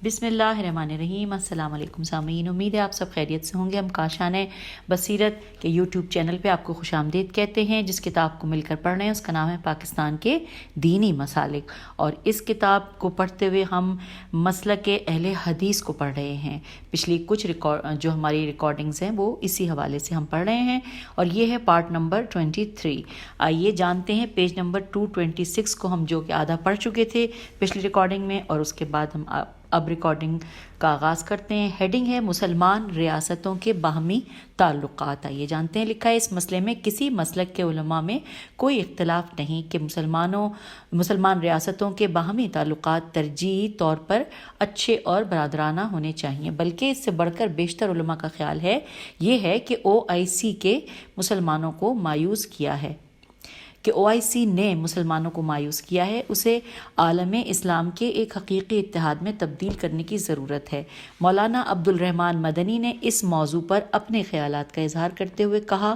بسم اللہ الرحمن الرحیم۔ السلام علیکم سامعین، امید ہے آپ سب خیریت سے ہوں گے۔ ہم کاشان بصیرت کے یوٹیوب چینل پہ آپ کو خوش آمدید کہتے ہیں۔ جس کتاب کو مل کر پڑھ رہے ہیں اس کا نام ہے پاکستان کے دینی مسالک، اور اس کتاب کو پڑھتے ہوئے ہم مسلک اہل حدیث کو پڑھ رہے ہیں۔ پچھلی کچھ جو ہماری ریکارڈنگز ہیں وہ اسی حوالے سے ہم پڑھ رہے ہیں، اور یہ ہے پارٹ نمبر 23۔ آئیے جانتے ہیں پیج نمبر 226 کو، ہم جو کہ آدھا پڑھ چکے تھے پچھلی ریکارڈنگ میں، اور اس کے بعد ہم اب ریکارڈنگ کا آغاز کرتے ہیں۔ ہیڈنگ ہے مسلمان ریاستوں کے باہمی تعلقات۔ آئیے جانتے ہیں، لکھا ہے اس مسئلے میں کسی مسلک کے علماء میں کوئی اختلاف نہیں کہ مسلمان ریاستوں کے باہمی تعلقات ترجیحی طور پر اچھے اور برادرانہ ہونے چاہیے، بلکہ اس سے بڑھ کر بیشتر علماء کا خیال ہے یہ ہے کہ OIC کے مسلمانوں کو مایوس کیا ہے OIC نے مسلمانوں کو مایوس کیا ہے، اسے عالم اسلام کے ایک حقیقی اتحاد میں تبدیل کرنے کی ضرورت ہے۔ مولانا عبد الرحمن مدنی نے اس موضوع پر اپنے خیالات کا اظہار کرتے ہوئے کہا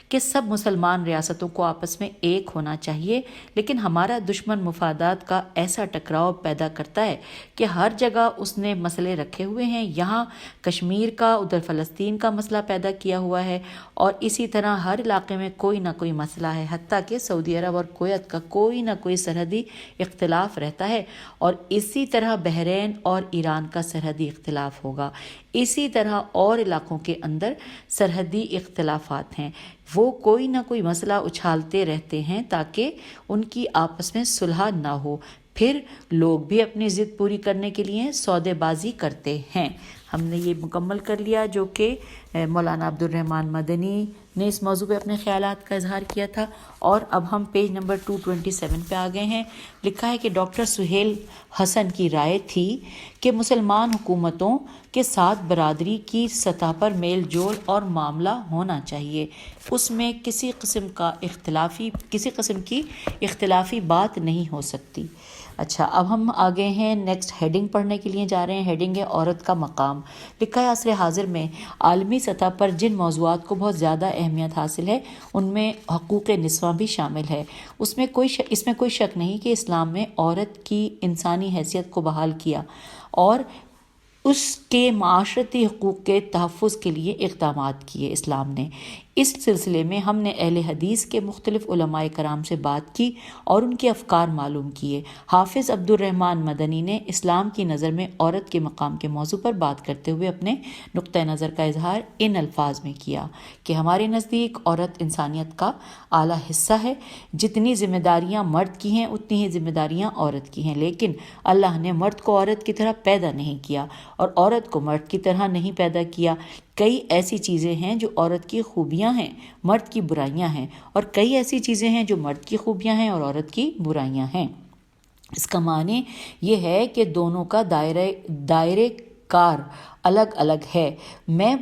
کہ سب مسلمان ریاستوں کو آپس میں ایک ہونا چاہیے، لیکن ہمارا دشمن مفادات کا ایسا ٹکراؤ پیدا کرتا ہے کہ ہر جگہ اس نے مسئلے رکھے ہوئے ہیں، یہاں کشمیر کا، ادھر فلسطین کا مسئلہ پیدا کیا ہوا ہے، اور اسی طرح ہر علاقے میں کوئی نہ کوئی مسئلہ ہے، حتیٰ کہ سعودی عرب اور کویت کا کوئی نہ کوئی سرحدی اختلاف رہتا ہے، اور اسی طرح بحرین اور ایران کا سرحدی اختلاف ہوگا۔ اسی طرح اور علاقوں کے اندر سرحدی اختلافات ہیں، وہ کوئی نہ کوئی مسئلہ اچھالتے رہتے ہیں تاکہ ان کی آپس میں صلح نہ ہو، پھر لوگ بھی اپنی ضد پوری کرنے کے لیے سودے بازی کرتے ہیں۔ ہم نے یہ مکمل کر لیا جو کہ مولانا عبد الرحمن مدنی نے اس موضوع پہ اپنے خیالات کا اظہار کیا تھا، اور اب ہم پیج نمبر 227 پہ آ گئے ہیں۔ لکھا ہے کہ ڈاکٹر سہیل حسن کی رائے تھی کہ مسلمان حکومتوں کے ساتھ برادری کی سطح پر میل جول اور معاملہ ہونا چاہیے، اس میں کسی قسم کی اختلافی بات نہیں ہو سکتی۔ اچھا، اب ہم آگے ہیں نیکسٹ ہیڈنگ پڑھنے کے لیے جا رہے ہیں۔ ہیڈنگ ہے عورت کا مقام۔ لکھا ہے عصر حاضر میں عالمی سطح پر جن موضوعات کو بہت زیادہ اہمیت حاصل ہے ان میں حقوق نسواں بھی شامل ہے۔ اس میں کوئی شک نہیں کہ اسلام میں عورت کی انسانی حیثیت کو بحال کیا اور اس کے معاشرتی حقوق کے تحفظ کے لیے اقدامات کیے اسلام نے۔ اس سلسلے میں ہم نے اہل حدیث کے مختلف علماء کرام سے بات کی اور ان کے افکار معلوم کیے۔ حافظ عبد الرحمن مدنی نے اسلام کی نظر میں عورت کے مقام کے موضوع پر بات کرتے ہوئے اپنے نقطۂ نظر کا اظہار ان الفاظ میں کیا کہ ہمارے نزدیک عورت انسانیت کا اعلیٰ حصہ ہے، جتنی ذمہ داریاں مرد کی ہیں اتنی ہی ذمہ داریاں عورت کی ہیں، لیکن اللہ نے مرد کو عورت کی طرح پیدا نہیں کیا اور عورت کو مرد کی طرح نہیں پیدا کیا۔ کئی ایسی چیزیں ہیں جو عورت کی خوبیاں ہیں، مرد کی برائیاں ہیں، اور کئی ایسی چیزیں ہیں جو مرد کی خوبیاں ہیں اور عورت کی برائیاں ہیں۔ اس کا معنی یہ ہے کہ دونوں کا دائرہ کار الگ الگ ہے۔ میں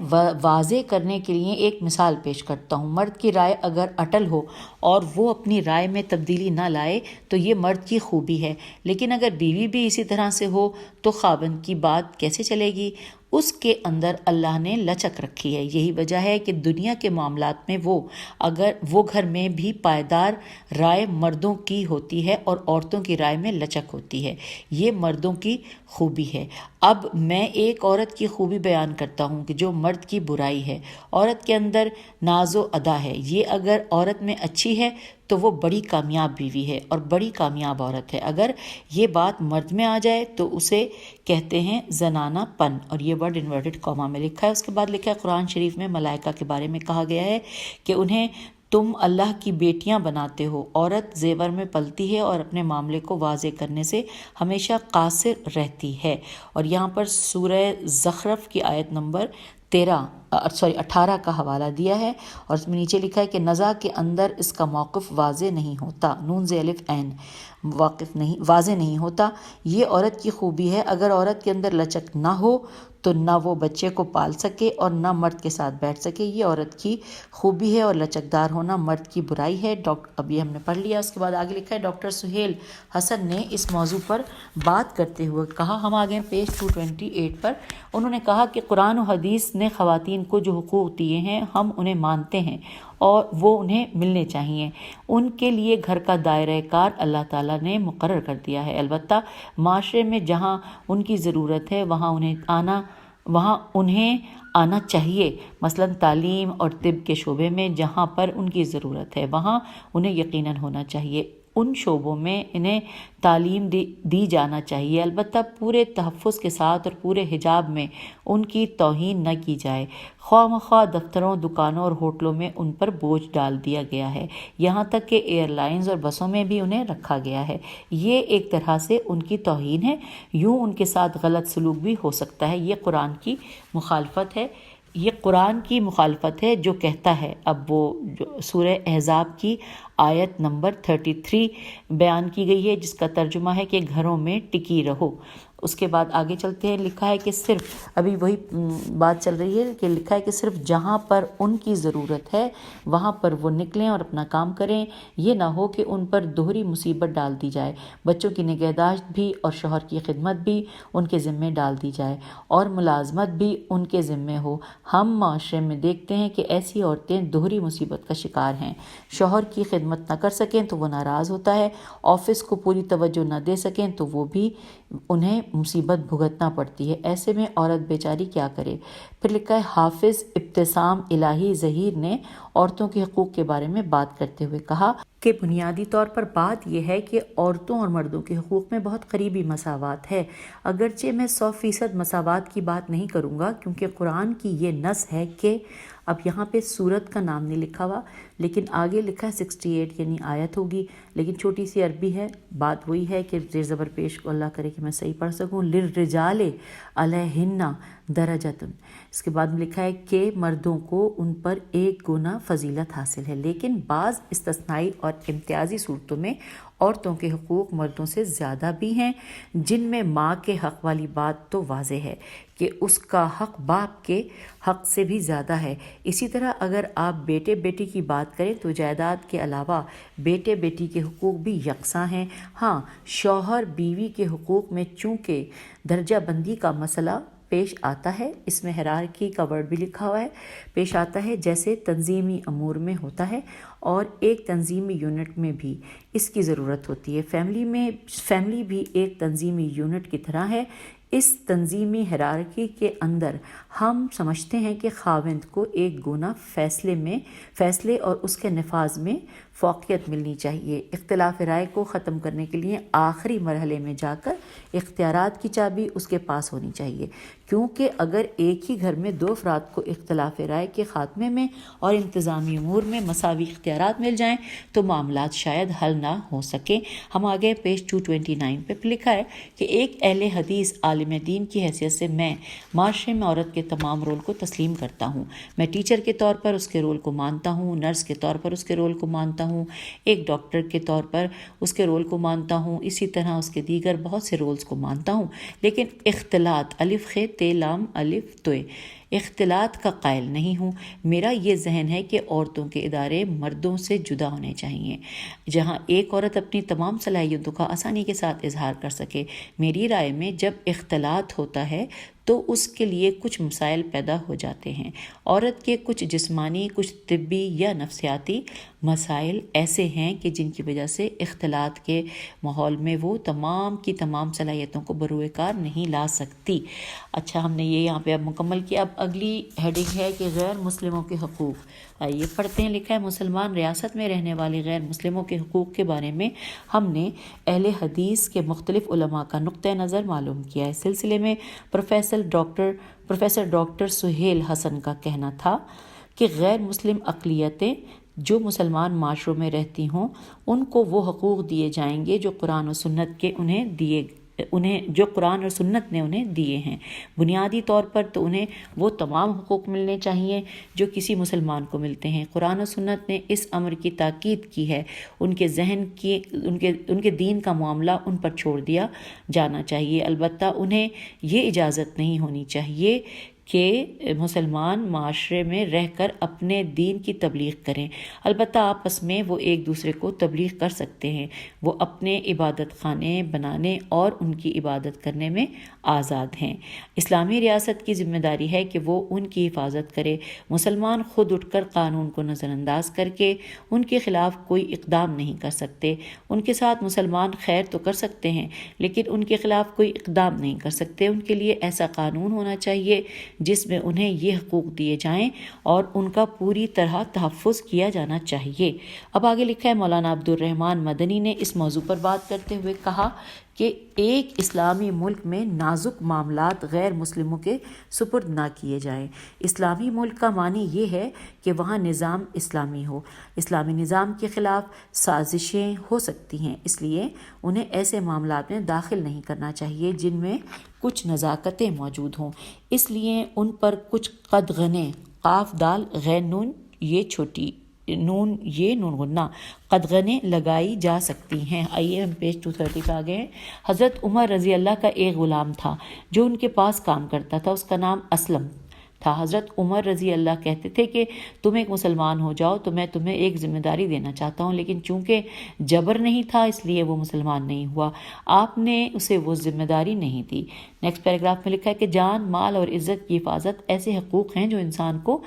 واضح کرنے کے لیے ایک مثال پیش کرتا ہوں۔ مرد کی رائے اگر اٹل ہو اور وہ اپنی رائے میں تبدیلی نہ لائے تو یہ مرد کی خوبی ہے، لیکن اگر بیوی بھی اسی طرح سے ہو تو خاوند کی بات کیسے چلے گی؟ اس کے اندر اللہ نے لچک رکھی ہے۔ یہی وجہ ہے کہ دنیا کے معاملات میں وہ گھر میں بھی پائیدار رائے مردوں کی ہوتی ہے اور عورتوں کی رائے میں لچک ہوتی ہے۔ یہ مردوں کی خوبی ہے۔ اب میں ایک عورت کی خوبی بیان کرتا ہوں کہ جو مرد کی برائی ہے۔ عورت کے اندر ناز و ادا ہے، یہ اگر عورت میں اچھی ہے تو وہ بڑی کامیاب بیوی ہے اور بڑی کامیاب عورت ہے۔ اگر یہ بات مرد میں آ جائے تو اسے کہتے ہیں زنانہ پن، اور یہ ورڈ انورٹڈ کاما میں لکھا ہے۔ اس کے بعد لکھا ہے قرآن شریف میں ملائکہ کے بارے میں کہا گیا ہے کہ انہیں تم اللہ کی بیٹیاں بناتے ہو۔ عورت زیور میں پلتی ہے اور اپنے معاملے کو واضح کرنے سے ہمیشہ قاصر رہتی ہے۔ اور یہاں پر سورہ زخرف کی آیت نمبر 18 کا حوالہ دیا ہے، اور اس میں نیچے لکھا ہے کہ نزاع کے اندر اس کا موقف واضح نہیں ہوتا، نون ز الف عین واضح نہیں ہوتا۔ یہ عورت کی خوبی ہے۔ اگر عورت کے اندر لچک نہ ہو تو نہ وہ بچے کو پال سکے اور نہ مرد کے ساتھ بیٹھ سکے۔ یہ عورت کی خوبی ہے اور لچکدار ہونا مرد کی برائی ہے۔ اب یہ ہم نے پڑھ لیا۔ اس کے بعد آگے لکھا ہے ڈاکٹر سہیل حسن نے اس موضوع پر بات کرتے ہوئے کہا، ہم آگے پیج 228 پر، انہوں نے کہا کہ قرآن و حدیث نے خواتین خواتین کو جو حقوق دیے ہیں ہم انہیں مانتے ہیں اور وہ انہیں ملنے چاہیے. ان کے لیے گھر کا دائرہ کار اللہ تعالیٰ نے مقرر کر دیا ہے. البتہ معاشرے میں جہاں ان کی ضرورت ہے وہاں انہیں آنا چاہیے. مثلا تعلیم اور طب کے شعبے میں جہاں پر ان کی ضرورت ہے وہاں انہیں یقیناً ہونا چاہیے. ان شعبوں میں انہیں تعلیم دی جانا چاہیے، البتہ پورے تحفظ کے ساتھ اور پورے حجاب میں ان کی توہین نہ کی جائے. خواہ مخواہ دفتروں، دکانوں اور ہوٹلوں میں ان پر بوجھ ڈال دیا گیا ہے، یہاں تک کہ ایئر لائنز اور بسوں میں بھی انہیں رکھا گیا ہے. یہ ایک طرح سے ان کی توہین ہے. یوں ان کے ساتھ غلط سلوک بھی ہو سکتا ہے. یہ قرآن کی مخالفت ہے جو کہتا ہے، اب وہ سورہ احزاب کی آیت نمبر 33 بیان کی گئی ہے جس کا ترجمہ ہے کہ گھروں میں ٹکی رہو. اس کے بعد آگے چلتے ہیں، لکھا ہے کہ صرف ابھی وہی بات چل رہی ہے کہ لکھا ہے کہ صرف جہاں پر ان کی ضرورت ہے وہاں پر وہ نکلیں اور اپنا کام کریں. یہ نہ ہو کہ ان پر دوہری مصیبت ڈال دی جائے. بچوں کی نگہداشت بھی اور شوہر کی خدمت بھی ان کے ذمے ڈال دی جائے اور ملازمت بھی ان کے ذمے ہو. ہم معاشرے میں دیکھتے ہیں کہ ایسی عورتیں دوہری مصیبت کا شکار ہیں. شوہر کی خدمت نہ کر سکیں تو وہ ناراض ہوتا ہے، آفس کو پوری توجہ نہ دے سکیں تو وہ بھی انہیں مصیبت بھگتنا پڑتی ہے. ایسے میں عورت بیچاری کیا کرے؟ پھر لکھا ہے، حافظ ابتسام الہی ظہیر نے عورتوں کے حقوق کے بارے میں بات کرتے ہوئے کہا کہ بنیادی طور پر بات یہ ہے کہ عورتوں اور مردوں کے حقوق میں بہت قریبی مساوات ہے. اگرچہ میں 100% مساوات کی بات نہیں کروں گا کیونکہ قرآن کی یہ نص ہے کہ اب یہاں پہ سورت کا نام نہیں لکھا ہوا لیکن آگے لکھا ہے 68 یعنی آیت ہوگی، لیکن چھوٹی سی عربی ہے. بات وہی ہے کہ زیر زبر پیش کو اللہ کرے کہ میں صحیح پڑھ سکوں. للرجال علیہن درجۃ، اس کے بعد میں لکھا ہے کہ مردوں کو ان پر 1 گنا فضیلت حاصل ہے، لیکن بعض استثنائی اور امتیازی صورتوں میں عورتوں کے حقوق مردوں سے زیادہ بھی ہیں، جن میں ماں کے حق والی بات تو واضح ہے کہ اس کا حق باپ کے حق سے بھی زیادہ ہے. اسی طرح اگر آپ بیٹے بیٹی کی بات کریں تو جائیداد کے علاوہ بیٹے بیٹی کے حقوق بھی یکساں ہیں. ہاں، شوہر بیوی کے حقوق میں چونکہ درجہ بندی کا مسئلہ پیش آتا ہے، اس میں ہیرارکی کا ورڈ بھی لکھا ہوا ہے، پیش آتا ہے جیسے تنظیمی امور میں ہوتا ہے اور ایک تنظیمی یونٹ میں بھی اس کی ضرورت ہوتی ہے. فیملی بھی ایک تنظیمی یونٹ کی طرح ہے. اس تنظیمی ہیرارکی کے اندر ہم سمجھتے ہیں کہ خاوند کو 1 گنا فیصلے اور اس کے نفاذ میں فوقیت ملنی چاہیے. اختلاف رائے کو ختم کرنے کے لیے آخری مرحلے میں جا کر اختیارات کی چابی اس کے پاس ہونی چاہیے، کیونکہ اگر ایک ہی گھر میں 2 افراد کو اختلاف رائے کے خاتمے میں اور انتظامی امور میں مساوی اختیارات مل جائیں تو معاملات شاید حل نہ ہو سکیں. ہم آگے پیج 229 پہ لکھا ہے کہ ایک اہل حدیث عالم دین کی حیثیت سے میں معاشرے میں عورت کے تمام رول کو تسلیم کرتا ہوں. میں ٹیچر کے طور پر اس کے رول کو مانتا ہوں، نرس کے طور پر اس کے رول کو مانتا ہوں، ایک ڈاکٹر کے طور پر اس کے رول کو مانتا ہوں، اسی طرح اس کے دیگر بہت سے رولز کو مانتا ہوں. لیکن اختلاط الف خ ت لام الف توئے اختلاط کا قائل نہیں ہوں. میرا یہ ذہن ہے کہ عورتوں کے ادارے مردوں سے جدا ہونے چاہیے جہاں ایک عورت اپنی تمام صلاحیتوں کا آسانی کے ساتھ اظہار کر سکے. میری رائے میں جب اختلاط ہوتا ہے تو اس کے لیے کچھ مسائل پیدا ہو جاتے ہیں. عورت کے کچھ جسمانی، کچھ طبی یا نفسیاتی مسائل ایسے ہیں کہ جن کی وجہ سے اختلاط کے ماحول میں وہ تمام کی تمام صلاحیتوں کو بروئے کار نہیں لا سکتی. اچھا، ہم نے یہ یہاں پہ اب مکمل کیا. اب اگلی ہیڈنگ ہے کہ غیر مسلموں کے حقوق. آئیے پڑھتے ہیں. لکھا ہے، مسلمان ریاست میں رہنے والے غیر مسلموں کے حقوق کے بارے میں ہم نے اہل حدیث کے مختلف علماء کا نقطہ نظر معلوم کیا ہے. اس سلسلے میں پروفیسر ڈاکٹر سہیل حسن کا کہنا تھا کہ غیر مسلم اقلیتیں جو مسلمان معاشروں میں رہتی ہوں ان کو وہ حقوق دیے جائیں گے جو قرآن و سنت نے انہیں دیے ہیں. بنیادی طور پر تو انہیں وہ تمام حقوق ملنے چاہیے جو کسی مسلمان کو ملتے ہیں. قرآن و سنت نے اس امر کی تاکید کی ہے. ان کے دین کا معاملہ ان پر چھوڑ دیا جانا چاہیے. البتہ انہیں یہ اجازت نہیں ہونی چاہیے کہ مسلمان معاشرے میں رہ کر اپنے دین کی تبلیغ کریں، البتہ آپس میں وہ ایک دوسرے کو تبلیغ کر سکتے ہیں، وہ اپنے عبادت خانے بنانے اور ان کی عبادت کرنے میں آزاد ہیں۔ اسلامی ریاست کی ذمہ داری ہے کہ وہ ان کی حفاظت کرے۔ مسلمان خود اٹھ کر قانون کو نظر انداز کر کے ان کے خلاف کوئی اقدام نہیں کر سکتے۔ ان کے ساتھ مسلمان خیر تو کر سکتے ہیں لیکن ان کے خلاف کوئی اقدام نہیں کر سکتے۔ ان کے لیے ایسا قانون ہونا چاہیے جس میں انہیں یہ حقوق دیے جائیں اور ان کا پوری طرح تحفظ کیا جانا چاہیے۔ اب آگے لکھا ہے مولانا عبد الرحمن مدنی نے اس موضوع پر بات کرتے ہوئے کہا کہ ایک اسلامی ملک میں نازک معاملات غیر مسلموں کے سپرد نہ کیے جائیں۔ اسلامی ملک کا معنی یہ ہے کہ وہاں نظام اسلامی ہو۔ اسلامی نظام کے خلاف سازشیں ہو سکتی ہیں، اس لیے انہیں ایسے معاملات میں داخل نہیں کرنا چاہیے جن میں کچھ نزاکتیں موجود ہوں۔ اس لیے ان پر کچھ قدغنیں قاف دال غین نون یہ چھوٹی نون یہ نون غنہ قدغنیں لگائی جا سکتی ہیں۔ آئیے ہم پیج 230 پہ آگئے ہیں۔ حضرت عمر رضی اللہ کا ایک غلام تھا جو ان کے پاس کام کرتا تھا، اس کا نام اسلم تھا۔ حضرت عمر رضی اللہ کہتے تھے کہ تم ایک مسلمان ہو جاؤ تو میں تمہیں ایک ذمہ داری دینا چاہتا ہوں، لیکن چونکہ جبر نہیں تھا اس لیے وہ مسلمان نہیں ہوا۔ آپ نے اسے وہ ذمہ داری نہیں دی۔ نیکسٹ پیراگراف میں لکھا ہے کہ جان، مال اور عزت کی حفاظت ایسے حقوق ہیں جو انسان کو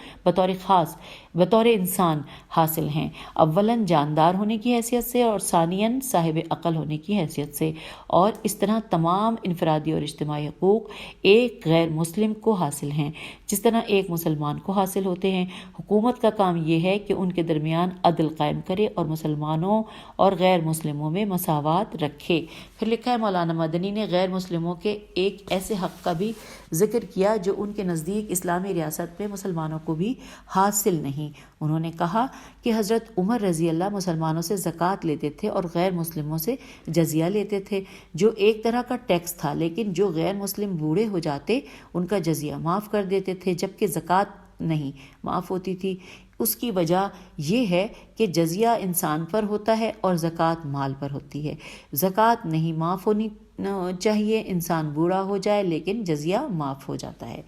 بطور انسان حاصل ہیں، اولاً جاندار ہونے کی حیثیت سے اور ثانیاً صاحب عقل ہونے کی حیثیت سے، اور اس طرح تمام انفرادی اور اجتماعی حقوق ایک غیر مسلم کو حاصل ہیں جس طرح ایک مسلمان کو حاصل ہوتے ہیں۔ حکومت کا کام یہ ہے کہ ان کے درمیان عدل قائم کرے اور مسلمانوں اور غیر مسلموں میں مساوات رکھے۔ پھر لکھا ہے مولانا مدنی نے غیر مسلموں کے ایک ایسے حق کا بھی ذکر کیا جو ان کے نزدیک اسلامی ریاست میں مسلمانوں کو بھی حاصل نہیں۔ انہوں نے کہا کہ حضرت عمر رضی اللہ مسلمانوں سے زکوٰۃ لیتے تھے اور غیر مسلموں سے جزیہ لیتے تھے، جو ایک طرح کا ٹیکس تھا، لیکن جو غیر مسلم بوڑھے ہو جاتے ان کا جزیہ معاف کر دیتے تھے جبکہ زکوٰۃ نہیں معاف ہوتی تھی۔ اس کی وجہ یہ ہے کہ جزیہ انسان پر ہوتا ہے اور زکوٰۃ مال پر ہوتی ہے۔ زکوٰۃ نہیں معاف ہونی چاہیے، انسان بوڑھا ہو جائے لیکن جزیہ معاف ہو جاتا ہے۔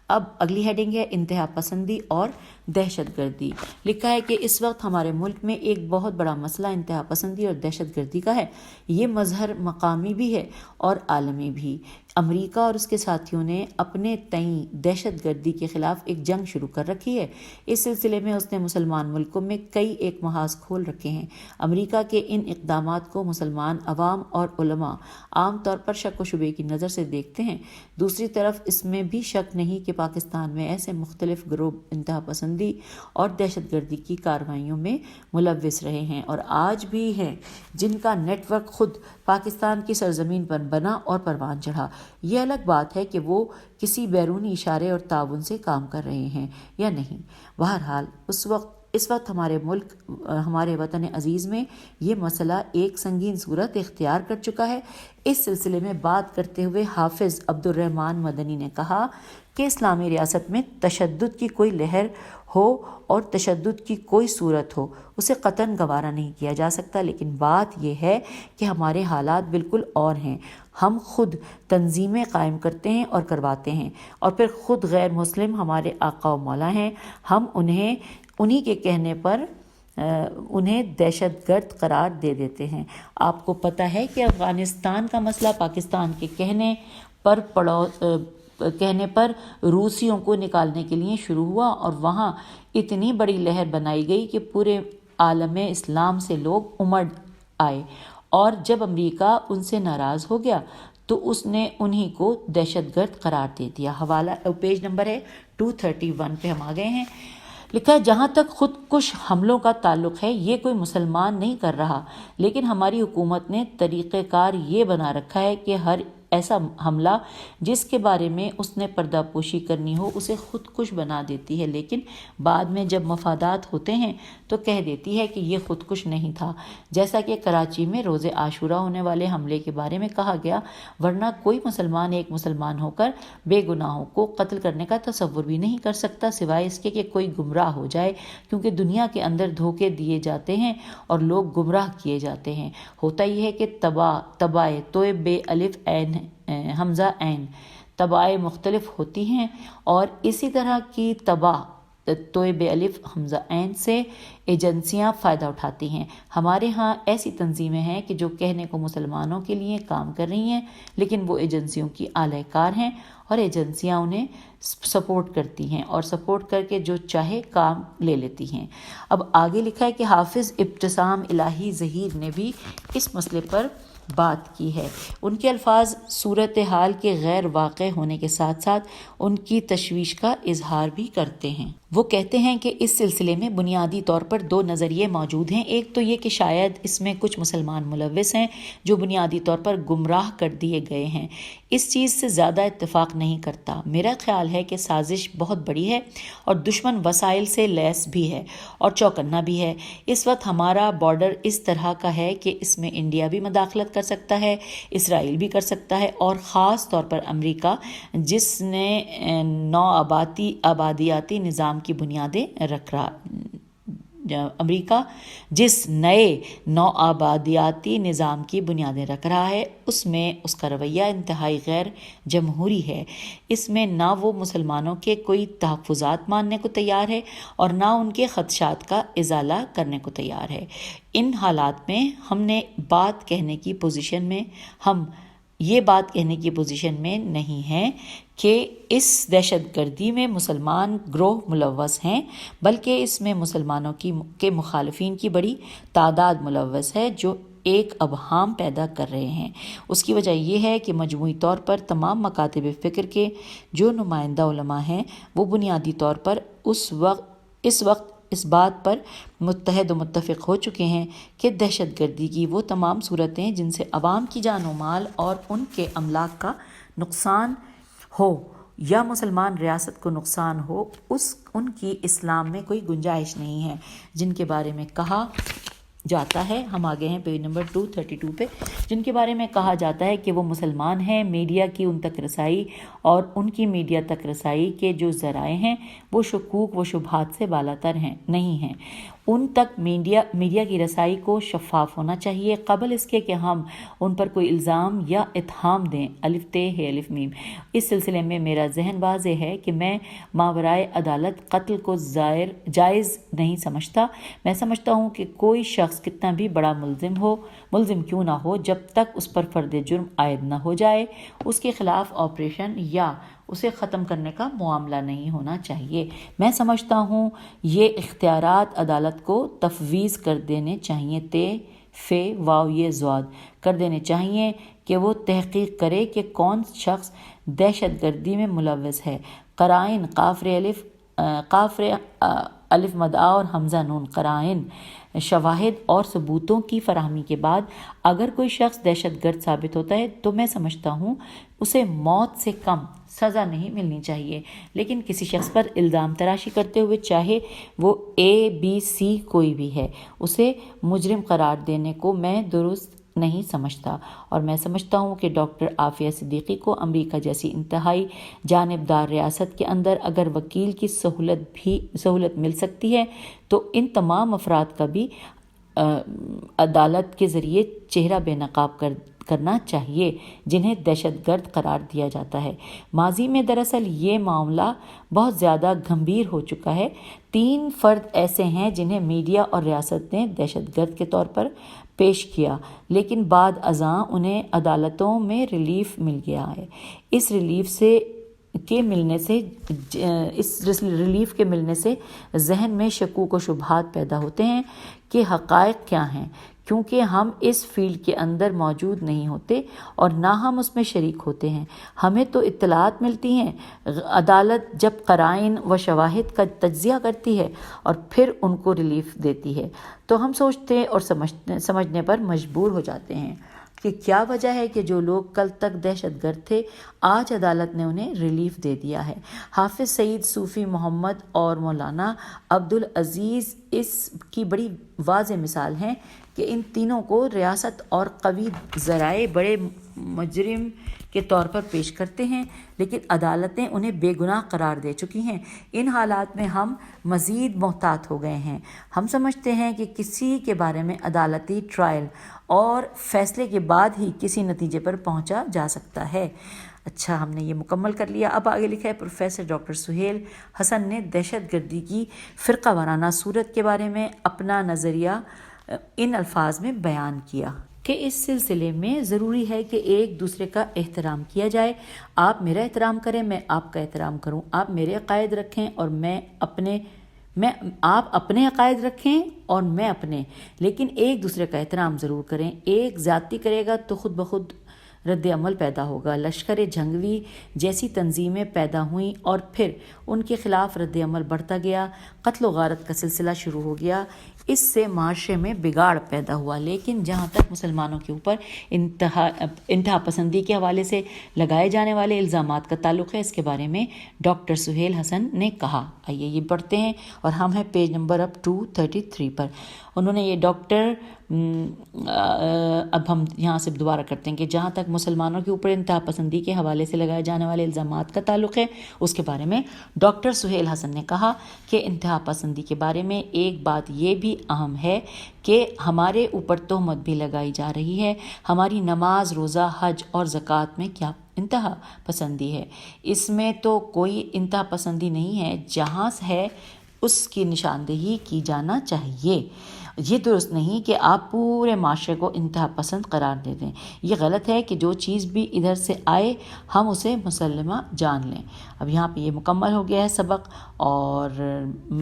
اب اگلی ہیڈنگ ہے انتہا پسندی اور دہشت گردی۔ لکھا ہے کہ اس وقت ہمارے ملک میں ایک بہت بڑا مسئلہ انتہا پسندی اور دہشت گردی کا ہے۔ یہ مظہر مقامی بھی ہے اور عالمی بھی۔ امریکہ اور اس کے ساتھیوں نے اپنے تئیں دہشت گردی کے خلاف ایک جنگ شروع کر رکھی ہے۔ اس سلسلے میں اس نے مسلمان ملکوں میں کئی ایک محاذ کھول رکھے ہیں۔ امریکہ کے ان اقدامات کو مسلمان عوام اور علماء عام طور پر شک و شبے کی نظر سے دیکھتے ہیں۔ دوسری طرف اس میں بھی شک نہیں کہ پاکستان میں ایسے مختلف گروہ انتہا پسندی اور دہشت گردی کی کارروائیوں میں ملوث رہے ہیں اور آج بھی ہیں، جن کا نیٹ ورک خود پاکستان کی سرزمین پر بنا اور پروان چڑھا۔ یہ الگ بات ہے کہ وہ کسی بیرونی اشارے اور تعاون سے کام کر رہے ہیں یا نہیں۔ بہرحال اس وقت ہمارے ملک، ہمارے وطن عزیز میں یہ مسئلہ ایک سنگین صورت اختیار کر چکا ہے۔ اس سلسلے میں بات کرتے ہوئے حافظ عبد الرحمن مدنی نے کہا کہ اسلامی ریاست میں تشدد کی کوئی لہر ہو اور تشدد کی کوئی صورت ہو، اسے قطعاً گوارا نہیں کیا جا سکتا، لیکن بات یہ ہے کہ ہمارے حالات بالکل اور ہیں۔ ہم خود تنظیمیں قائم کرتے ہیں اور کرواتے ہیں، اور پھر خود غیر مسلم ہمارے آقا و مولا ہیں۔ ہم انہی کے کہنے پر انہیں دہشت گرد قرار دے دیتے ہیں۔ آپ کو پتہ ہے کہ افغانستان کا مسئلہ پاکستان کے کہنے پر روسیوں کو نکالنے کے لیے شروع ہوا اور وہاں اتنی بڑی لہر بنائی گئی کہ پورے عالم اسلام سے لوگ امڑ آئے، اور جب امریکہ ان سے ناراض ہو گیا تو اس نے انہی کو دہشت گرد قرار دے دیا۔ حوالہ پیج نمبر ہے 231 پہ ہم آ گئے ہیں۔ لکھا ہے جہاں تک خود کش حملوں کا تعلق ہے یہ کوئی مسلمان نہیں کر رہا، لیکن ہماری حکومت نے طریقہ کار یہ بنا رکھا ہے کہ ہر ایسا حملہ جس کے بارے میں اس نے پردہ پوشی کرنی ہو اسے خود کش بنا دیتی ہے، لیکن بعد میں جب مفادات ہوتے ہیں تو کہہ دیتی ہے کہ یہ خود کش نہیں تھا، جیسا کہ کراچی میں روز عاشورہ ہونے والے حملے کے بارے میں کہا گیا، ورنہ کوئی مسلمان ایک مسلمان ہو کر بے گناہوں کو قتل کرنے کا تصور بھی نہیں کر سکتا سوائے اس کے کہ کوئی گمراہ ہو جائے، کیونکہ دنیا کے اندر دھوکے دیے جاتے ہیں اور لوگ گمراہ کیے جاتے ہیں۔ ہوتا یہ ہے کہ تبائے توئے بے الف عین حمزہ عین تبعیں مختلف ہوتی ہیں اور اسی طرح کی تبع توئے بے الف حمزہ عین سے ایجنسیاں فائدہ اٹھاتی ہیں۔ ہمارے ہاں ایسی تنظیمیں ہیں کہ جو کہنے کو مسلمانوں کے لیے کام کر رہی ہیں، لیکن وہ ایجنسیوں کی اعلی کار ہیں اور ایجنسیاں انہیں سپورٹ کرتی ہیں اور سپورٹ کر کے جو چاہے کام لے لیتی ہیں۔ اب آگے لکھا ہے کہ حافظ ابتسام الہی ظہیر نے بھی اس مسئلے پر بات کی ہے۔ ان کے الفاظ صورتحال کے غیر واقع ہونے کے ساتھ ساتھ ان کی تشویش کا اظہار بھی کرتے ہیں۔ وہ کہتے ہیں کہ اس سلسلے میں بنیادی طور پر دو نظریے موجود ہیں۔ ایک تو یہ کہ شاید اس میں کچھ مسلمان ملوث ہیں جو بنیادی طور پر گمراہ کر دیے گئے ہیں۔ اس چیز سے زیادہ اتفاق نہیں کرتا۔ میرا خیال ہے کہ سازش بہت بڑی ہے اور دشمن وسائل سے لیس بھی ہے اور چوکنا بھی ہے۔ اس وقت ہمارا بارڈر اس طرح کا ہے کہ اس میں انڈیا بھی مداخلت کر سکتا ہے، اسرائیل بھی کر سکتا ہے اور خاص طور پر امریکہ، جس نے آبادیاتی نظام کی بنیادیں رکھ رہا امریکہ جس نئے نو آبادیاتی نظام کی بنیادیں رکھ رہا ہے، اس میں اس کا رویہ انتہائی غیر جمہوری ہے۔ اس میں نہ وہ مسلمانوں کے کوئی تحفظات ماننے کو تیار ہے اور نہ ان کے خدشات کا ازالہ کرنے کو تیار ہے۔ ان حالات میں ہم یہ بات کہنے کی پوزیشن میں نہیں ہیں کہ اس دہشت گردی میں مسلمان گروہ ملوث ہیں، بلکہ اس میں مسلمانوں کے مخالفین کی بڑی تعداد ملوث ہے جو ایک ابہام پیدا کر رہے ہیں۔ اس کی وجہ یہ ہے کہ مجموعی طور پر تمام مکاتب فکر کے جو نمائندہ علماء ہیں وہ بنیادی طور پر اس وقت اس بات پر متحد و متفق ہو چکے ہیں کہ دہشت گردی کی وہ تمام صورتیں جن سے عوام کی جان و مال اور ان کے املاک کا نقصان ہو یا مسلمان ریاست کو نقصان ہو، ان کی اسلام میں کوئی گنجائش نہیں ہے، جن کے بارے میں کہا جاتا ہے، ہم آگے ہیں پیج نمبر 232 پہ، جن کے بارے میں کہا جاتا ہے کہ وہ مسلمان ہیں۔ میڈیا کی ان تک رسائی اور ان کی میڈیا تک رسائی کے جو ذرائع ہیں وہ شکوک و شبہات سے بالاتر نہیں ہیں۔ ان تک میڈیا کی رسائی کو شفاف ہونا چاہیے قبل اس کے کہ ہم ان پر کوئی الزام یا اتہام دیں۔ الف تے ہے الف میم۔ اس سلسلے میں میرا ذہن واضح ہے کہ میں ماورائے عدالت قتل کو جائز نہیں سمجھتا۔ میں سمجھتا ہوں کہ کوئی شخص کتنا بھی بڑا ملزم کیوں نہ ہو، جب تک اس پر فرد جرم عائد نہ ہو جائے، اس کے خلاف آپریشن یا اسے ختم کرنے کا معاملہ نہیں ہونا چاہیے۔ میں سمجھتا ہوں یہ اختیارات عدالت کو تفویض کر دینے چاہیے، کر دینے چاہیے کہ وہ تحقیق کرے کہ کون شخص دہشت گردی میں ملوث ہے۔ قرائن قافر الف مدعا اور حمزہ نون، قرائن، شواہد اور ثبوتوں کی فراہمی کے بعد اگر کوئی شخص دہشت گرد ثابت ہوتا ہے تو میں سمجھتا ہوں اسے موت سے کم سزا نہیں ملنی چاہیے، لیکن کسی شخص پر الزام تراشی کرتے ہوئے چاہے وہ ABC کوئی بھی ہے، اسے مجرم قرار دینے کو میں درست نہیں سمجھتا، اور میں سمجھتا ہوں کہ ڈاکٹر عافیہ صدیقی کو امریکہ جیسی انتہائی جانبدار ریاست کے اندر اگر وکیل کی سہولت مل سکتی ہے تو ان تمام افراد کا بھی عدالت کے ذریعے چہرہ بے نقاب کرنا چاہیے جنہیں دہشت گرد قرار دیا جاتا ہے۔ ماضی میں دراصل یہ معاملہ بہت زیادہ گمبھیر ہو چکا ہے۔ 3 فرد ایسے ہیں جنہیں میڈیا اور ریاست نے دہشت گرد کے طور پر پیش کیا، لیکن بعد ازاں انہیں عدالتوں میں ریلیف مل گیا ہے۔ اس ریلیف کے ملنے سے ذہن میں شکوک و شبہات پیدا ہوتے ہیں کہ حقائق کیا ہیں، کیونکہ ہم اس فیلڈ کے اندر موجود نہیں ہوتے اور نہ ہم اس میں شریک ہوتے ہیں۔ ہمیں تو اطلاعات ملتی ہیں، عدالت جب قرائن و شواہد کا تجزیہ کرتی ہے اور پھر ان کو ریلیف دیتی ہے تو ہم سوچتے اور سمجھنے پر مجبور ہو جاتے ہیں کہ کیا وجہ ہے کہ جو لوگ کل تک دہشت گرد تھے آج عدالت نے انہیں ریلیف دے دیا ہے۔ حافظ سعید صوفی محمد اور مولانا عبدالعزیز اس کی بڑی واضح مثال ہیں کہ ان تینوں کو ریاست اور قوی ذرائع بڑے مجرم کے طور پر پیش کرتے ہیں، لیکن عدالتیں انہیں بے گناہ قرار دے چکی ہیں۔ ان حالات میں ہم مزید محتاط ہو گئے ہیں۔ ہم سمجھتے ہیں کہ کسی کے بارے میں عدالتی ٹرائل اور فیصلے کے بعد ہی کسی نتیجے پر پہنچا جا سکتا ہے۔ اچھا، ہم نے یہ مکمل کر لیا۔ اب آگے لکھا ہے پروفیسر ڈاکٹر سہیل حسن نے دہشت گردی کی فرقہ وارانہ صورت کے بارے میں اپنا نظریہ ان الفاظ میں بیان کیا کہ اس سلسلے میں ضروری ہے کہ ایک دوسرے کا احترام کیا جائے۔ آپ میرا احترام کریں، میں آپ کا احترام کروں۔ آپ میرے عقائد رکھیں اور آپ اپنے عقائد رکھیں اور میں اپنے، لیکن ایک دوسرے کا احترام ضرور کریں۔ ایک زیادتی کرے گا تو خود بخود رد عمل پیدا ہوگا۔ لشکر جھنگوی جیسی تنظیمیں پیدا ہوئیں اور پھر ان کے خلاف رد عمل بڑھتا گیا، قتل و غارت کا سلسلہ شروع ہو گیا۔ اس سے معاشرے میں بگاڑ پیدا ہوا۔ لیکن جہاں تک مسلمانوں کے اوپر انتہا پسندی کے حوالے سے لگائے جانے والے الزامات کا تعلق ہے، اس کے بارے میں ڈاکٹر سہیل حسن نے کہا۔ آئیے یہ پڑھتے ہیں، اور ہم ہیں پیج نمبر اب 233 پر۔ انہوں نے یہ اب ہم یہاں سے دوبارہ کرتے ہیں کہ جہاں تک مسلمانوں کے اوپر انتہا پسندی کے حوالے سے لگائے جانے والے الزامات کا تعلق ہے، اس کے بارے میں ڈاکٹر سہیل حسن نے کہا کہ انتہا پسندی کے بارے میں ایک بات یہ بھی اہم ہے کہ ہمارے اوپر تہمت بھی لگائی جا رہی ہے۔ ہماری نماز، روزہ، حج اور زکوٰۃ میں کیا انتہا پسندی ہے؟ اس میں تو کوئی انتہا پسندی نہیں ہے۔ جہاں ہے اس کی نشاندہی کی جانا چاہیے۔ یہ درست نہیں کہ آپ پورے معاشرے کو انتہا پسند قرار دے دیں۔ یہ غلط ہے کہ جو چیز بھی ادھر سے آئے ہم اسے مسلمہ جان لیں۔ اب یہاں پہ یہ مکمل ہو گیا ہے سبق، اور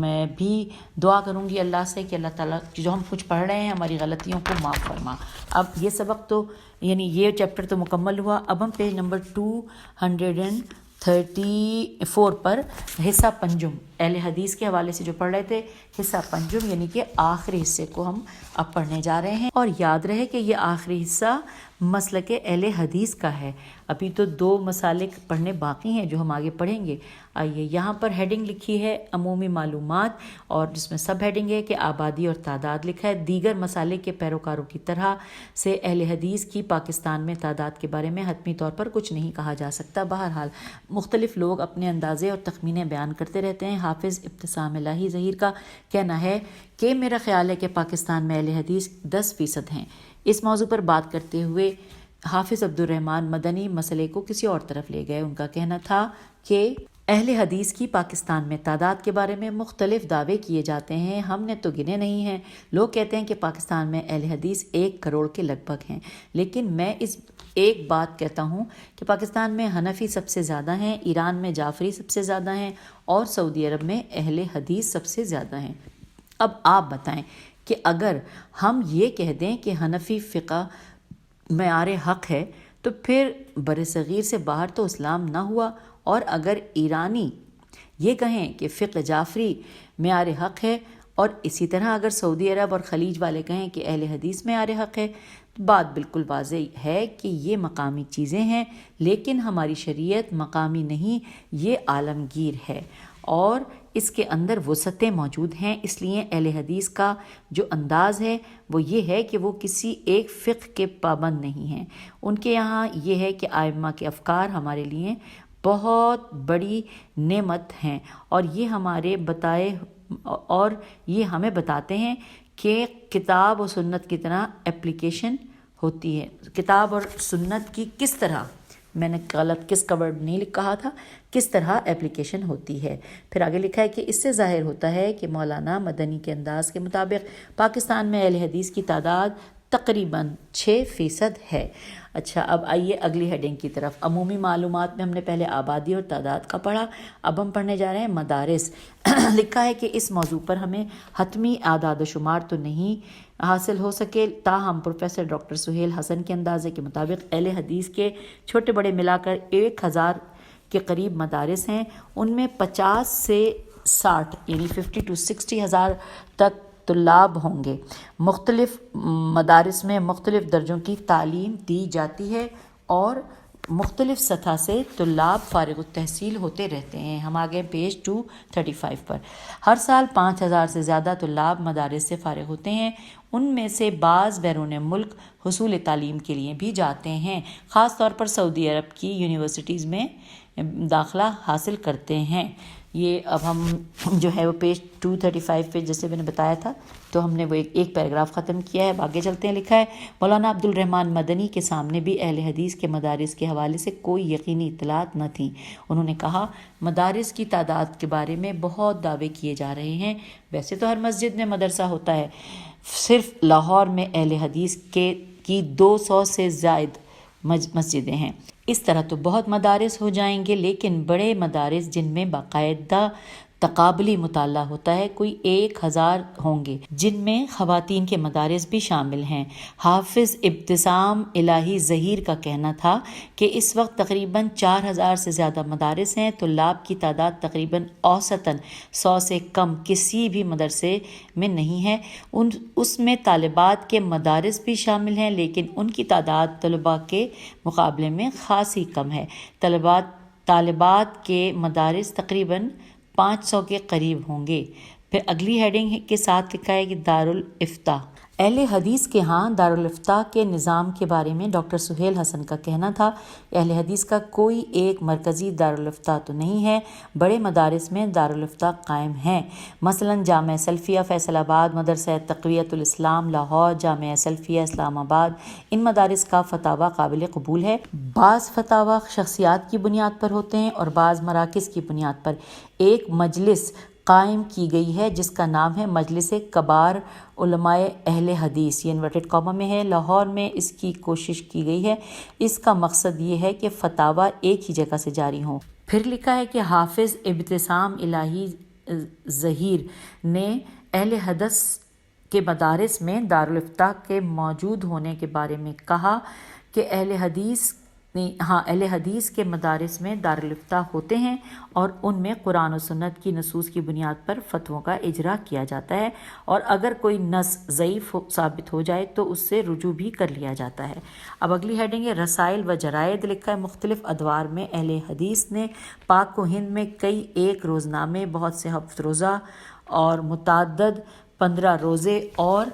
میں بھی دعا کروں گی اللہ سے کہ اللہ تعالیٰ جو ہم کچھ پڑھ رہے ہیں ہماری غلطیوں کو معاف فرما۔ اب یہ سبق تو یہ چیپٹر تو مکمل ہوا۔ اب ہم پیج نمبر 234 پر حصہ پنجم، اہل حدیث کے حوالے سے جو پڑھ رہے تھے، حصہ پنجم یعنی کہ آخری حصے کو ہم اب پڑھنے جا رہے ہیں۔ اور یاد رہے کہ یہ آخری حصہ مسلک اہل حدیث کا ہے۔ ابھی تو 2 مسالک پڑھنے باقی ہیں جو ہم آگے پڑھیں گے۔ آئیے، یہاں پر ہیڈنگ لکھی ہے عمومی معلومات، اور جس میں سب ہیڈنگ ہے کہ آبادی اور تعداد لکھا ہے۔ دیگر مسالک کے پیروکاروں کی طرح سے اہل حدیث کی پاکستان میں تعداد کے بارے میں حتمی طور پر کچھ نہیں کہا جا سکتا۔ بہرحال مختلف لوگ اپنے اندازے اور تخمینے بیان کرتے رہتے ہیں۔ حافظ ابتسام الہی ظہیر کا کہنا ہے کہ میرا خیال ہے کہ پاکستان میں اہل حدیث 10% ہیں۔ اس موضوع پر بات کرتے ہوئے حافظ عبدالرحمن مدنی مسئلے کو کسی اور طرف لے گئے۔ ان کا کہنا تھا کہ اہل حدیث کی پاکستان میں تعداد کے بارے میں مختلف دعوے کیے جاتے ہیں، ہم نے تو گنے نہیں ہیں۔ لوگ کہتے ہیں کہ پاکستان میں اہل حدیث 1 کروڑ کے لگ بھگ ہیں، لیکن میں اس ایک بات کہتا ہوں کہ پاکستان میں حنفی سب سے زیادہ ہیں، ایران میں جعفری سب سے زیادہ ہیں، اور سعودی عرب میں اہل حدیث سب سے زیادہ ہیں۔ اب آپ بتائیں کہ اگر ہم یہ کہہ دیں کہ حنفی فقہ معیار حق ہے تو پھر برصغیر سے باہر تو اسلام نہ ہوا، اور اگر ایرانی یہ کہیں کہ فقہ جعفری معیار حق ہے، اور اسی طرح اگر سعودی عرب اور خلیج والے کہیں کہ اہل حدیث معیار حق ہے، تو بات بالکل واضح ہے کہ یہ مقامی چیزیں ہیں، لیکن ہماری شریعت مقامی نہیں، یہ عالمگیر ہے، اور اس کے اندر وسعتیں موجود ہیں۔ اس لیے اہل حدیث کا جو انداز ہے وہ یہ ہے کہ وہ کسی ایک فقہ کے پابند نہیں ہیں۔ ان کے یہاں یہ ہے کہ ائمہ کے افکار ہمارے لیے بہت بڑی نعمت ہیں، اور یہ ہمیں بتاتے ہیں کہ کتاب و سنت کی طرح اپلیکیشن ہوتی ہے۔ کتاب اور سنت کی کس طرح، میں نے غلط کس کا ورڈ نہیں کہا تھا، کس طرح اپلیکیشن ہوتی ہے۔ پھر آگے لکھا ہے کہ اس سے ظاہر ہوتا ہے کہ مولانا مدنی کے انداز کے مطابق پاکستان میں اہل حدیث کی تعداد تقریباً 6% ہے۔ اچھا، اب آئیے اگلی ہیڈنگ کی طرف۔ عمومی معلومات میں ہم نے پہلے آبادی اور تعداد کا پڑھا، اب ہم پڑھنے جا رہے ہیں مدارس۔ لکھا ہے کہ اس موضوع پر ہمیں حتمی اعداد و شمار تو نہیں حاصل ہو سکے، تاہم پروفیسر ڈاکٹر سہیل حسن کے اندازے کے مطابق اہل حدیث کے چھوٹے بڑے ملا کر 1000 کے قریب مدارس ہیں۔ ان میں 50 سے 60 یعنی 50 to 60 ہزار تک طلاب ہوں گے۔ مختلف مدارس میں مختلف درجوں کی تعلیم دی جاتی ہے، اور مختلف سطح سے طلاب فارغ التحصیل ہوتے رہتے ہیں۔ ہم آگے پیج 235 پر۔ ہر سال 5000 سے زیادہ طلاب مدارس سے فارغ ہوتے ہیں، ان میں سے بعض بیرون ملک حصول تعلیم کے لیے بھی جاتے ہیں، خاص طور پر سعودی عرب کی یونیورسٹیز میں داخلہ حاصل کرتے ہیں۔ یہ اب ہم جو ہے وہ پیج 235 پہ جیسے میں نے بتایا تھا تو ہم نے وہ ایک پیراگراف ختم کیا ہے. اب آگے چلتے ہیں. لکھا ہے مولانا عبد الرحمن مدنی کے سامنے بھی اہل حدیث کے مدارس کے حوالے سے کوئی یقینی اطلاعات نہ تھیں. انہوں نے کہا مدارس کی تعداد کے بارے میں بہت دعوے کیے جا رہے ہیں. ویسے تو ہر مسجد میں مدرسہ ہوتا ہے. صرف لاہور میں اہل حدیث کی 200 سے زائد مسجدیں ہیں. اس طرح تو بہت مدارس ہو جائیں گے، لیکن بڑے مدارس جن میں باقاعدہ تقابلی مطالعہ ہوتا ہے کوئی 1000 ہوں گے، جن میں خواتین کے مدارس بھی شامل ہیں. حافظ ابتسام الہی ظہیر کا کہنا تھا کہ اس وقت تقریباً 4000 سے زیادہ مدارس ہیں. طلاب کی تعداد تقریباً اوسطاً 100 سے کم کسی بھی مدرسے میں نہیں ہے. اس میں طالبات کے مدارس بھی شامل ہیں، لیکن ان کی تعداد طلباء کے مقابلے میں خاصی کم ہے. طالبات کے مدارس تقریباً 500 کے قریب ہوں گے. پھر اگلی ہیڈنگ کے ساتھ لکھا ہے کہ دارالافتاء. اہل حدیث کے ہاں دارالافتاء کے نظام کے بارے میں ڈاکٹر سہیل حسن کا کہنا تھا اہل حدیث کا کوئی ایک مرکزی دارالافتاء تو نہیں ہے. بڑے مدارس میں دارالافتاء قائم ہیں، مثلا جامعہ سلفیہ فیصل آباد، مدرسہ تقویت الاسلام لاہور، جامعہ سلفیہ اسلام آباد. ان مدارس کا فتاویٰ قابل قبول ہے. بعض فتاویٰ شخصیات کی بنیاد پر ہوتے ہیں اور بعض مراکز کی بنیاد پر. ایک مجلس قائم کی گئی ہے جس کا نام ہے مجلس کبار علماء اہل حدیث، یہ انورٹڈ کاما میں ہے. لاہور میں اس کی کوشش کی گئی ہے. اس کا مقصد یہ ہے کہ فتاویٰ ایک ہی جگہ سے جاری ہوں. پھر لکھا ہے کہ حافظ ابتسام الہی ظہیر نے اہل حدیث کے مدارس میں دارالافتاء کے موجود ہونے کے بارے میں کہا کہ اہل حدیث کے مدارس میں دارالافتاء ہوتے ہیں اور ان میں قرآن و سنت کی نصوص کی بنیاد پر فتووں کا اجرا کیا جاتا ہے، اور اگر کوئی نص ضعیف ثابت ہو جائے تو اس سے رجوع بھی کر لیا جاتا ہے. اب اگلی ہیڈنگ ہے رسائل و جرائد. لکھا ہے مختلف ادوار میں اہل حدیث نے پاک و ہند میں کئی ایک روزنامے، بہت سے ہفت روزہ اور متعدد 15 روزے اور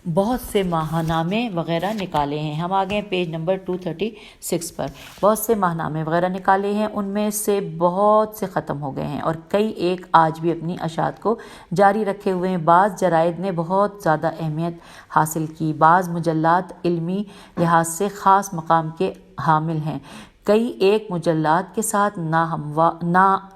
بہت سے ماہنامے وغیرہ نکالے ہیں. ہم آگئے پیج نمبر 236 پر. بہت سے ماہنامے وغیرہ نکالے ہیں، ان میں سے بہت سے ختم ہو گئے ہیں اور کئی ایک آج بھی اپنی اشاعت کو جاری رکھے ہوئے ہیں. بعض جرائد نے بہت زیادہ اہمیت حاصل کی. بعض مجلات علمی لحاظ سے خاص مقام کے حامل ہیں. کئی ایک مجلات کے ساتھ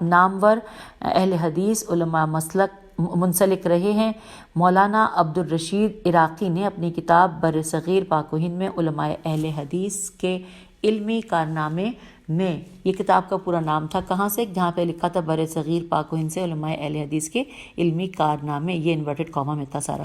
نامور اہل حدیث علماء مسلک منسلک رہے ہیں. مولانا عبد الرشید عراقی نے اپنی کتاب بر صغیر پاک و ہند میں علماء اہل حدیث کے علمی کارنامے میں، یہ کتاب کا پورا نام تھا کہاں سے، جہاں پہ لکھا تھا بر صغیر پاک و ہند سے علماء اہل حدیث کے علمی کارنامے، یہ انورٹڈ کاما میں تھا سارا.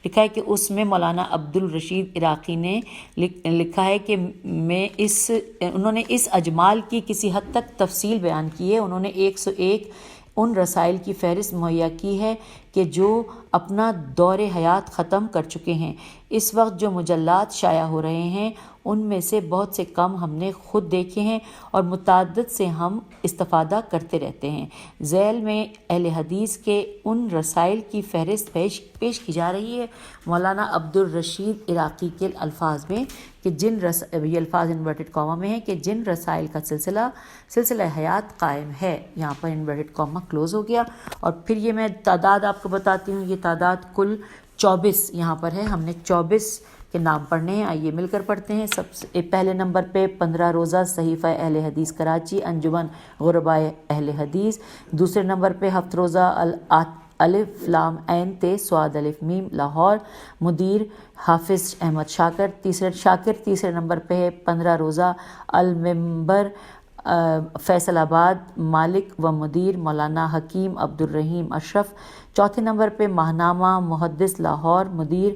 لکھا ہے کہ اس میں مولانا عبد الرشید عراقی نے لکھا ہے کہ انہوں نے اس اجمال کی کسی حد تک تفصیل بیان کی ہے. انہوں نے 101 ان رسائل کی فہرست مہیا کی ہے کہ جو اپنا دور حیات ختم کر چکے ہیں. اس وقت جو مجلات شائع ہو رہے ہیں ان میں سے بہت سے کم ہم نے خود دیکھے ہیں اور متعدد سے ہم استفادہ کرتے رہتے ہیں. ذیل میں اہل حدیث کے ان رسائل کی فہرست پیش کی جا رہی ہے مولانا عبد الرشید عراقی کے الفاظ میں کہ یہ الفاظ انورٹڈ کاما میں ہیں کہ جن رسائل کا سلسلہ حیات قائم ہے. یہاں پر انورٹڈ کاما کلوز ہو گیا. اور پھر یہ میں تعداد آپ کو بتاتی ہوں. یہ تعداد کل 24 یہاں پر ہے. ہم نے 24 کے نام پڑھنے ہیں. آئیے مل کر پڑھتے ہیں. سب سے پہلے نمبر پہ 15 روزہ صحیفہ اہل حدیث کراچی انجمن غرباء اہل حدیث. دوسرے نمبر پہ 7 روزہ الف لام عین تے صاد الف میم لاہور، مدیر حافظ احمد شاکر. تیسرے نمبر پہ ہے 15 روزہ المنبر فیصل آباد، مالک و مدیر مولانا حکیم عبد الرحیم اشرف. چوتھے نمبر پہ ماہنامہ محدث لاہور، مدیر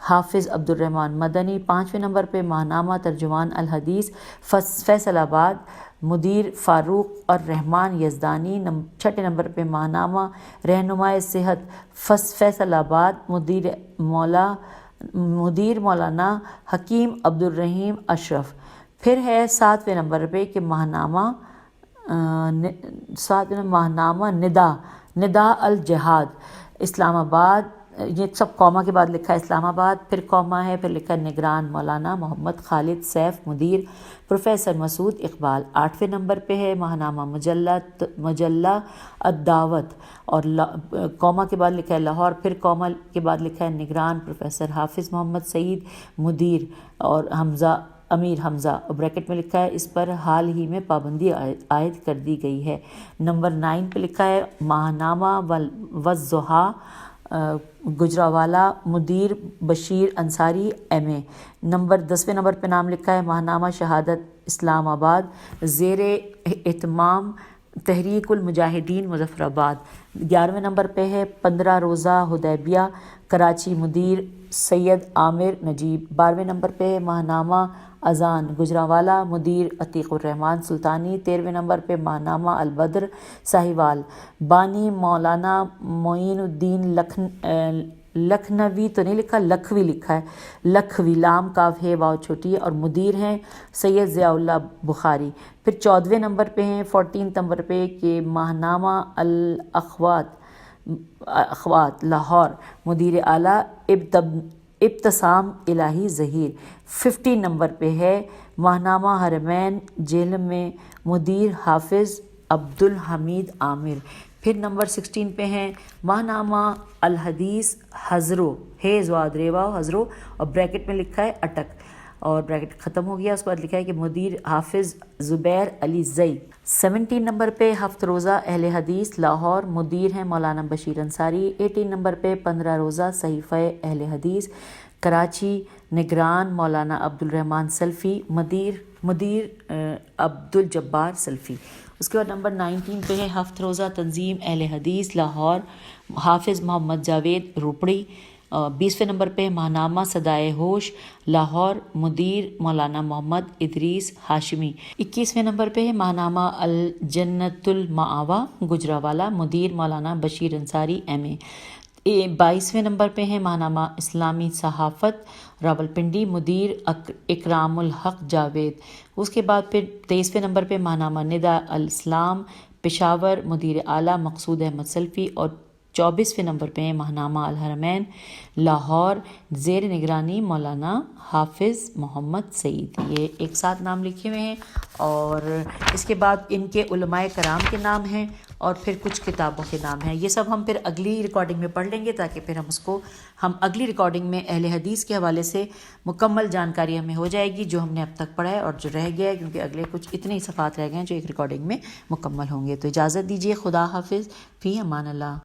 حافظ عبد الرحمن مدنی. 5ویں نمبر پہ ماہنامہ ترجمان الحدیث فیصل آباد، مدیر فاروق اور رحمان یزدانی. 6 نمبر پہ ماہنامہ رہنمائے صحت فیصل آباد، مدیر مولانا حکیم عبد الرحیم اشرف. پھر ہے 7ویں نمبر پہ کہ ماہنامہ ندا الجہاد اسلام آباد، یہ سب کامہ کے بعد لکھا ہے اسلام آباد، پھر کامہ ہے، پھر لکھا ہے نگران مولانا محمد خالد سیف مدیر پروفیسر مسعود اقبال۔ 8ویں نمبر پہ ہے ماہنامہ مجلہ الدعوت، اور کامہ کے بعد لکھا ہے لاہور، پھر کامہ کے بعد لکھا ہے نگران پروفیسر حافظ محمد سعید مدیر، اور حمزہ امیر حمزہ، بریکٹ میں لکھا ہے اس پر حال ہی میں پابندی عائد کر دی گئی ہے۔ نمبر 9 پہ لکھا ہے ماہنامہ والضحیٰ گجرانوالہ مدیر بشیر انصاری ایم اے۔ نمبر 10ویں نمبر پہ نام لکھا ہے ماہنامہ شہادت اسلام آباد زیر اہتمام تحریک المجاہدین مظفر آباد۔ 11ویں نمبر پہ ہے 15 روزہ حدیبیہ کراچی مدیر سید عامر نجیب۔ 12ویں نمبر پہ ہے ماہنامہ اذان گجرانوالہ مدیر عتیق الرحمن سلطانی۔ 13ویں نمبر پہ ماہنامہ البدر ساہیوال بانی مولانا معین الدین لکھنوی، تو نہیں لکھا، لکھوی لکھا ہے، لکھوی، لام کاف ہے واو چھوٹی ہے، اور مدیر ہیں سید ضیاء اللہ بخاری۔ پھر 14ویں نمبر پہ ہیں 14 نمبر پہ کہ ماہنامہ اخوات لاہور مدیر اعلیٰ ابتسام الہی ظہیر۔ 15 نمبر پہ ہے ماہنامہ حرمین جہلم میں مدیر حافظ عبدالحمید عامر۔ پھر نمبر 16 پہ ہیں ماہنامہ الحدیث حضرو ہے زواد ریوا حضرو، اور بریکٹ میں لکھا ہے اٹک، اور بریکٹ ختم ہو گیا، اس کے بعد لکھا ہے کہ مدیر حافظ زبیر علی زئی۔ 17 نمبر پہ ہفت روزہ اہل حدیث لاہور مدیر ہیں مولانا بشیر انصاری۔ 18 نمبر پہ 15 روزہ صحیفہ اہل حدیث کراچی نگران مولانا عبدالرحمن سلفی مدیر عبدالجبار سلفی۔ اس کے بعد نمبر 19 پہ ہے ہفت روزہ تنظیم اہل حدیث لاہور حافظ محمد جاوید روپڑی۔ 20ویں نمبر پہ ماہنامہ صدائے ہوش لاہور مدیر مولانا محمد ادریس ہاشمی۔ 21ویں نمبر پہ ہے ماہنامہ الجنت المأویٰ گجرانوالہ مدیر مولانا بشیر انصاری ایم اے۔ 22ویں نمبر پہ ہے ماہنامہ اسلامی صحافت راولپنڈی مدیر اکرام الحق جاوید۔ اس کے بعد پھر 23ویں نمبر پہ ماہنامہ نداء الاسلام پشاور مدیر اعلیٰ مقصود احمد سلفی، اور 24ویں نمبر پہ ماہنامہ الحرمین لاہور زیر نگرانی مولانا حافظ محمد سعید۔ یہ ایک ساتھ نام لکھے ہوئے ہیں، اور اس کے بعد ان کے علماء کرام کے نام ہیں، اور پھر کچھ کتابوں کے نام ہیں۔ یہ سب ہم پھر اگلی ریکارڈنگ میں پڑھ لیں گے، تاکہ پھر ہم اگلی ریکارڈنگ میں اہل حدیث کے حوالے سے مکمل جانکاری ہمیں ہو جائے گی، جو ہم نے اب تک پڑھا ہے اور جو رہ گیا ہے، کیونکہ اگلے کچھ اتنے ہی صفحات رہ گئے ہیں جو ایک ریکارڈنگ میں مکمل ہوں گے۔ تو اجازت دیجیے، خدا حافظ، فی امان اللہ۔